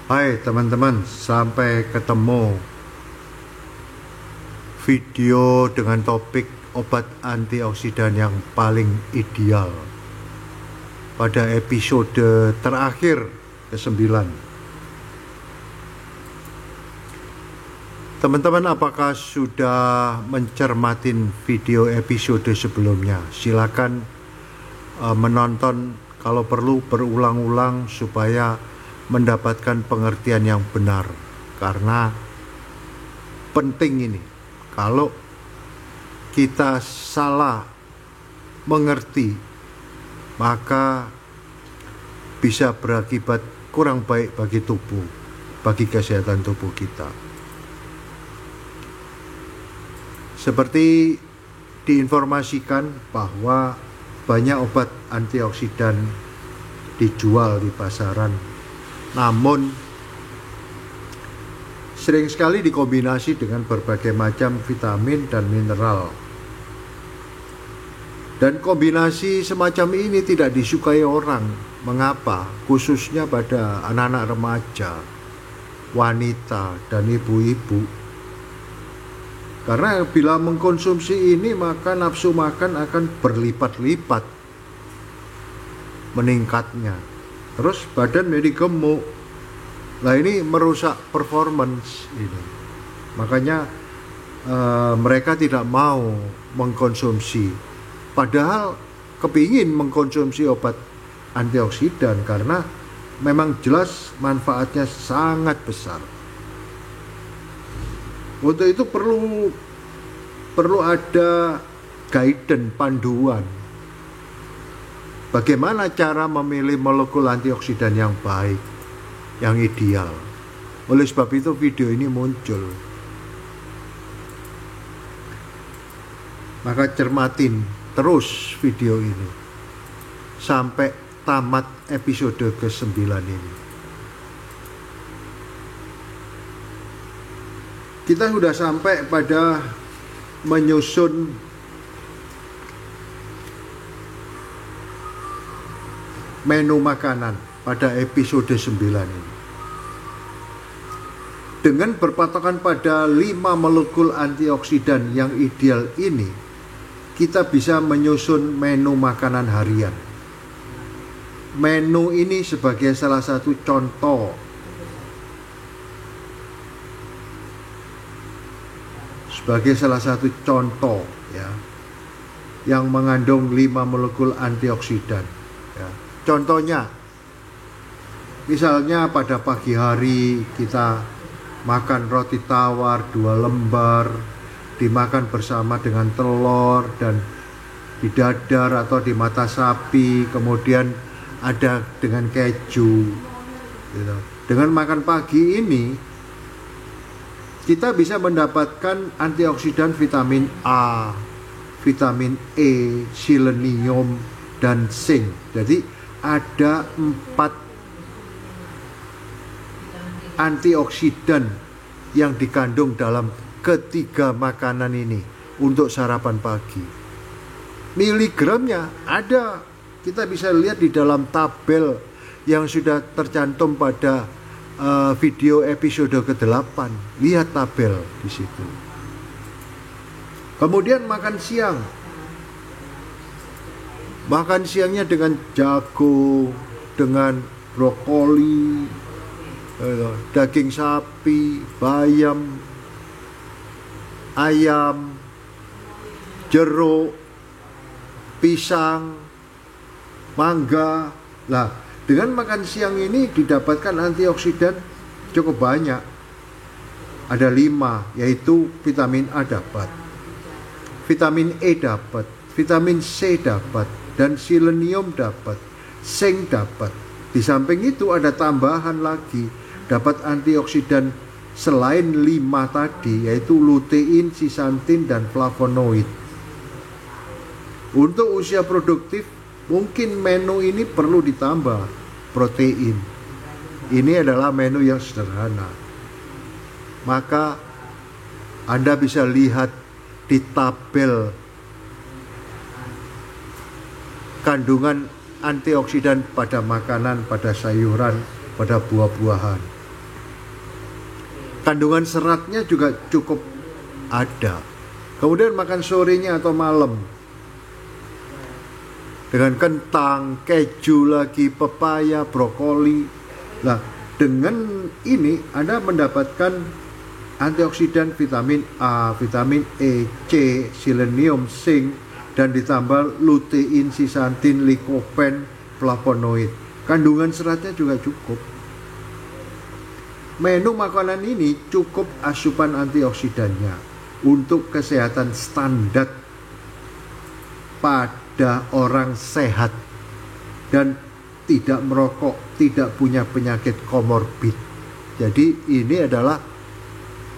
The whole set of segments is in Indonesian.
Hai teman-teman, sampai ketemu video dengan topik obat antioksidan yang paling ideal pada episode terakhir ke-9. Teman-teman, apakah sudah mencermatin video episode sebelumnya? Silakan menonton, kalau perlu berulang-ulang supaya mendapatkan pengertian yang benar, karena penting ini. Kalau kita salah mengerti, maka bisa berakibat kurang baik bagi tubuh, bagi kesehatan tubuh kita. Seperti diinformasikan bahwa banyak obat antioksidan dijual di pasaran, namun sering sekali dikombinasi dengan berbagai macam vitamin dan mineral. Dan kombinasi semacam ini tidak disukai orang. Mengapa? Khususnya pada anak-anak remaja, wanita, dan ibu-ibu. Karena bila mengkonsumsi ini, maka nafsu makan akan berlipat-lipat meningkatnya. Terus badan menjadi gemuk. Nah, ini merusak performance ini. Makanya mereka tidak mau mengkonsumsi. Padahal kepingin mengkonsumsi obat antioksidan karena memang jelas manfaatnya sangat besar. Untuk itu perlu ada guidance, panduan. Bagaimana cara memilih molekul antioksidan yang baik, yang ideal. Oleh sebab itu video ini muncul. Maka cermatin terus video ini sampai tamat episode ke-9 ini. Kita sudah sampai pada menyusun menu makanan pada episode 9 ini. Dengan berpatokan pada 5 molekul antioksidan yang ideal ini, kita bisa menyusun menu makanan harian. Menu ini sebagai salah satu contoh. Sebagai salah satu contoh ya, yang mengandung 5 molekul antioksidan ya. Contohnya, misalnya pada pagi hari kita makan roti tawar 2 lembar, dimakan bersama dengan telur dan di dadar atau di mata sapi, kemudian ada dengan keju gitu. Dengan makan pagi ini kita bisa mendapatkan antioksidan vitamin A, vitamin E, selenium, dan zinc. Jadi ada 4 antioksidan yang dikandung dalam ketiga makanan ini untuk sarapan pagi. Miligramnya ada, kita bisa lihat di dalam tabel yang sudah tercantum pada video episode ke-8. Lihat tabel di situ. Kemudian makan siang. Makan siangnya dengan jagung, dengan brokoli, daging sapi, bayam, ayam, jeruk, pisang, mangga. Nah, dengan makan siang ini didapatkan antioksidan cukup banyak. Ada 5, yaitu vitamin A dapat, vitamin E dapat, vitamin C dapat, dan selenium dapat, zinc dapat. Di samping itu ada tambahan lagi, dapat antioksidan selain 5 tadi, yaitu lutein, zeaxanthin, dan flavonoid. Untuk usia produktif, mungkin menu ini perlu ditambah protein. Ini adalah menu yang sederhana. Maka Anda bisa lihat di tabel kandungan antioksidan pada makanan, pada sayuran, pada buah-buahan. Kandungan seratnya juga cukup ada. Kemudian makan sorenya atau malam dengan kentang, keju lagi, pepaya, brokoli. Nah, dengan ini Anda mendapatkan antioksidan vitamin A, vitamin E, C, selenium, zinc, dan ditambah lutein, zeaxanthin, lycopene, flavonoid. Kandungan seratnya juga cukup. Menu makanan ini cukup asupan antioksidannya untuk kesehatan standar pada orang sehat dan tidak merokok, tidak punya penyakit komorbid. Jadi ini adalah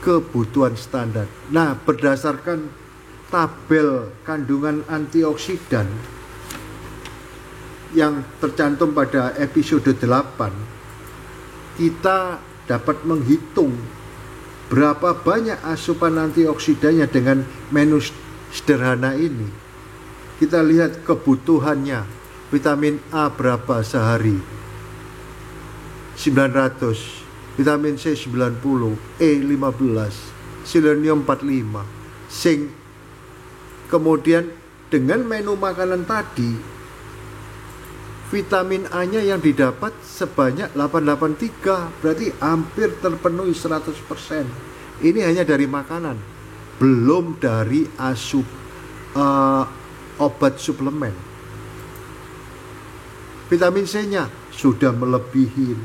kebutuhan standar. Nah, berdasarkan tabel kandungan antioksidan yang tercantum pada episode 8, kita dapat menghitung berapa banyak asupan antioksidannya dengan menu sederhana ini. Kita lihat kebutuhannya. Vitamin A berapa sehari? 900. Vitamin C 90, E 15, selenium 45, zinc. Kemudian dengan menu makanan tadi, vitamin A-nya yang didapat sebanyak 883, berarti hampir terpenuhi 100%. Ini hanya dari makanan, belum dari obat suplemen. Vitamin C-nya sudah melebihi,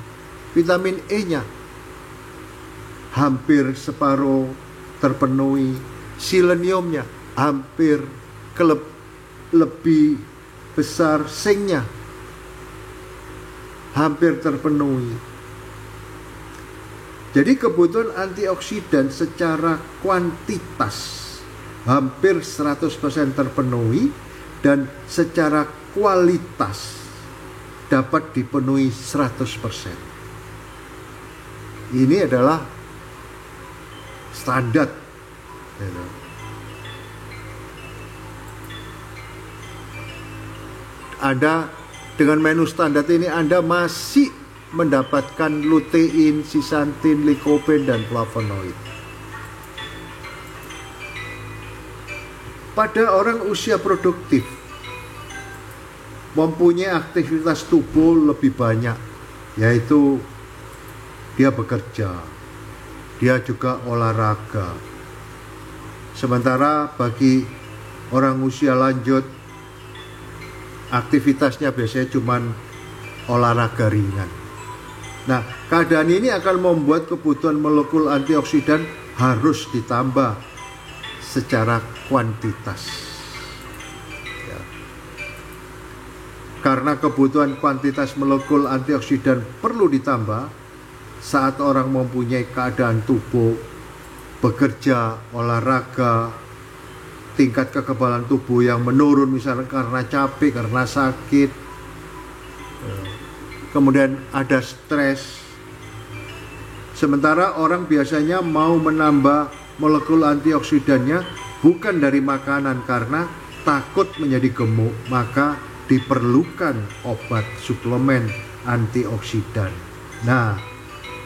vitamin E-nya hampir separuh terpenuhi, seleniumnya hampir lebih besar, zinc-nya hampir terpenuhi. Jadi kebutuhan antioksidan secara kuantitas hampir 100% terpenuhi dan secara kualitas dapat dipenuhi 100%. Ini adalah standar. Anda dengan menu standar ini Anda masih mendapatkan lutein, zeaxanthin, lycopene, dan flavonoid. Pada orang usia produktif, mempunyai aktivitas tubuh lebih banyak, yaitu dia bekerja, dia juga olahraga. Sementara bagi orang usia lanjut, aktivitasnya biasanya cuma olahraga ringan. Nah, keadaan ini akan membuat kebutuhan molekul antioksidan harus ditambah secara kuantitas. Ya. Karena kebutuhan kuantitas molekul antioksidan perlu ditambah saat orang mempunyai keadaan tubuh, bekerja, olahraga, tingkat kekebalan tubuh yang menurun misalnya karena capek, karena sakit, kemudian ada stres. Sementara orang biasanya mau menambah molekul antioksidannya bukan dari makanan karena takut menjadi gemuk, maka diperlukan obat suplemen antioksidan. Nah,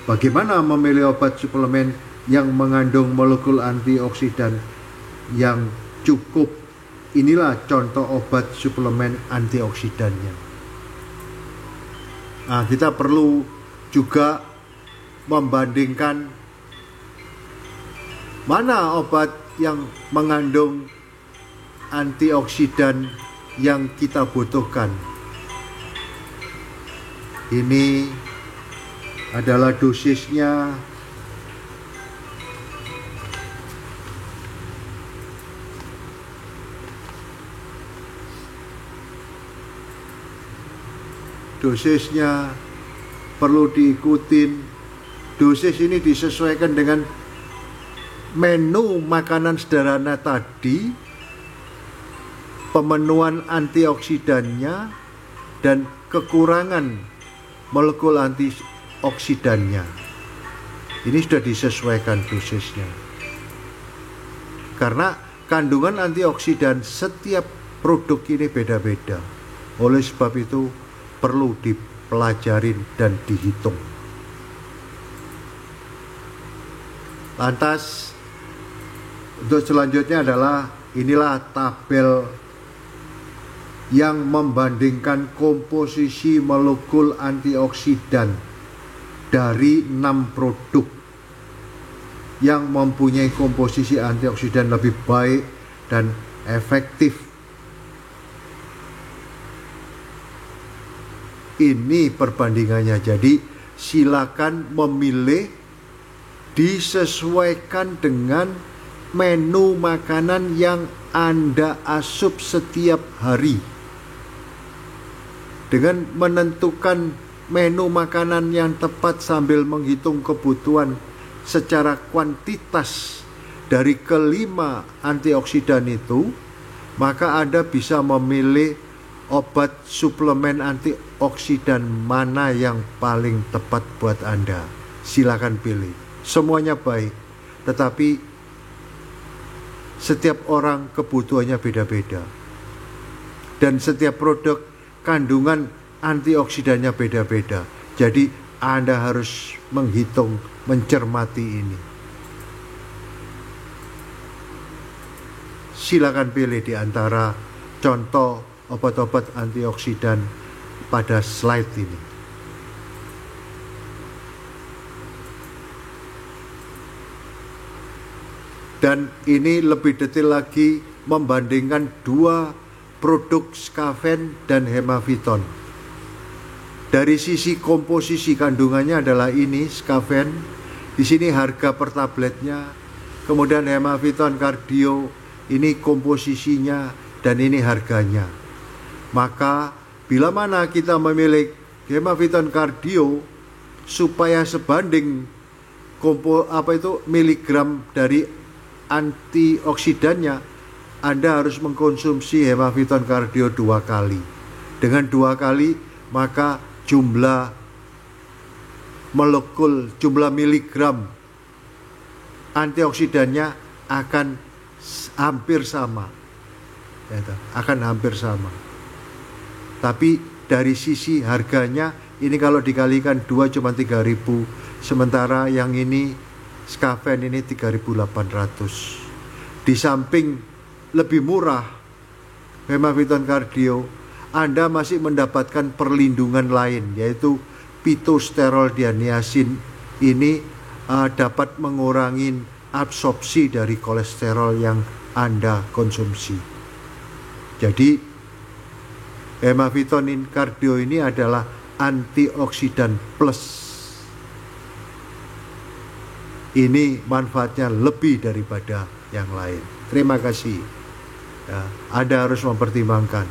bagaimana memilih obat suplemen yang mengandung molekul antioksidan yang cukup? Inilah contoh obat suplemen antioksidannya. Nah, kita perlu juga membandingkan mana obat yang mengandung antioksidan yang kita butuhkan. Ini adalah dosisnya. Dosisnya perlu diikutin. Dosis ini disesuaikan dengan menu makanan sederhana tadi, pemenuhan antioksidannya, dan kekurangan molekul antioksidannya. Ini sudah disesuaikan dosisnya. Karena kandungan antioksidan setiap produk ini beda-beda. Oleh sebab itu perlu dipelajarin dan dihitung. Lantas untuk selanjutnya adalah inilah tabel yang membandingkan komposisi molekul antioksidan dari 6 produk yang mempunyai komposisi antioksidan lebih baik dan efektif. Ini perbandingannya. Jadi silakan memilih disesuaikan dengan menu makanan yang Anda asup setiap hari. Dengan menentukan menu makanan yang tepat sambil menghitung kebutuhan secara kuantitas dari kelima antioksidan itu, maka Anda bisa memilih obat suplemen antioksidan mana yang paling tepat buat Anda. Silakan pilih. Semuanya baik, tetapi setiap orang kebutuhannya beda-beda. Dan setiap produk kandungan antioksidannya beda-beda. Jadi Anda harus menghitung, mencermati ini. Silakan pilih di antara contoh obat-obat antioksidan pada slide ini. Dan ini lebih detail lagi membandingkan dua produk Skaven dan Hemaviton. Dari sisi komposisi kandungannya adalah ini Skaven, di sini harga per tabletnya, kemudian Hemaviton Cardio ini komposisinya dan ini harganya. Maka bila mana kita memilih Hemaviton Cardio supaya sebanding miligram dari antioksidannya, Anda harus mengkonsumsi Hemaviton Cardio 2 kali. Dengan 2 kali maka jumlah molekul, jumlah miligram antioksidannya akan hampir sama. Akan hampir sama. Tapi dari sisi harganya, ini kalau dikalikan 2 cuma 3.000, sementara yang ini Skaven ini 3.800. Di samping lebih murah Hemaviton Cardio, Anda masih mendapatkan perlindungan lain, yaitu pitosterol dianiasin. Ini dapat mengurangi absorpsi dari kolesterol yang Anda konsumsi. Jadi Hemaviton Cardio ini adalah antioksidan plus. Ini manfaatnya lebih daripada yang lain. Terima kasih. Ya, Anda harus mempertimbangkan.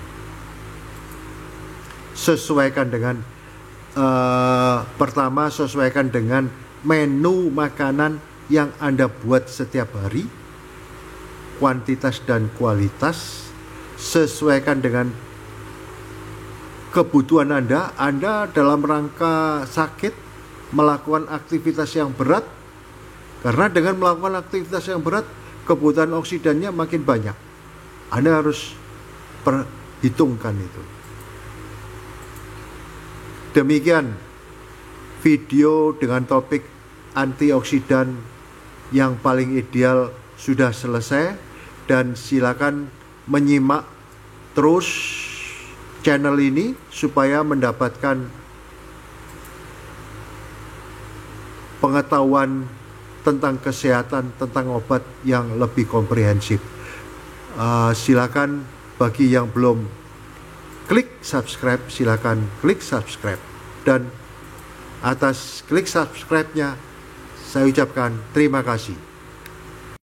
Sesuaikan dengan pertama, sesuaikan dengan menu makanan yang Anda buat setiap hari, kuantitas dan kualitas. Sesuaikan dengan kebutuhan Anda. Anda dalam rangka sakit melakukan aktivitas yang berat, karena dengan melakukan aktivitas yang berat kebutuhan oksidannya makin banyak. Anda harus perhitungkan itu. Demikian video dengan topik antioksidan yang paling ideal sudah selesai, dan silakan menyimak terus channel ini supaya mendapatkan pengetahuan tentang kesehatan, tentang obat yang lebih komprehensif. Silakan bagi yang belum klik subscribe, silakan klik subscribe, dan atas klik subscribe-nya saya ucapkan terima kasih.